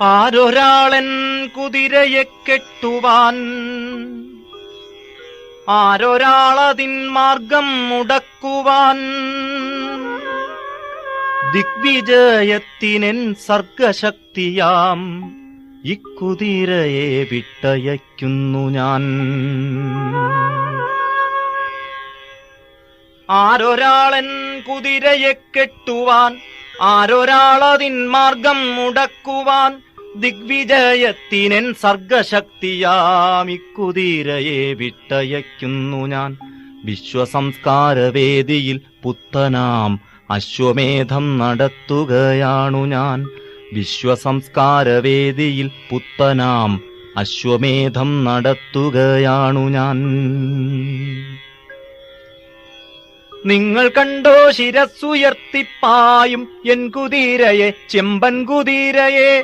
ആരൊരാളൻ കുതിരയെ കെട്ടുവാൻ, ആരൊരാളതിൻ മാർഗം മുടക്കുവാൻ, ദിഗ്വിജയത്തിനെൻ സർഗശക്തിയാം ഇക്കുതിരയെ വിട്ടയയ്ക്കുന്നു ഞാൻ. ആരൊരാളൻ കുതിരയെ കെട്ടുവാൻ, ആരൊരാളതിൻ മാർഗം മുടക്കുവാൻ, ദിഗ്വിജയത്തിനെൻ സർഗശക്തിയാം ഇക്കുതിരയെ വിട്ടയയ്ക്കുന്നു ഞാൻ. വിശ്വസംസ്കാരവേദിയിൽ പുത്തനാം അശ്വമേധം നടത്തുകയാണു ഞാൻ. വിശ്വസംസ്കാരവേദിയിൽ പുത്തനാം അശ്വമേധം നടത്തുകയാണു ഞാൻ. നിങ്ങൾ കണ്ടോ ശിരസ്സുയർത്തിപ്പായും എൻ കുതിരയെ, ചെമ്പൻ കുതിരയെ?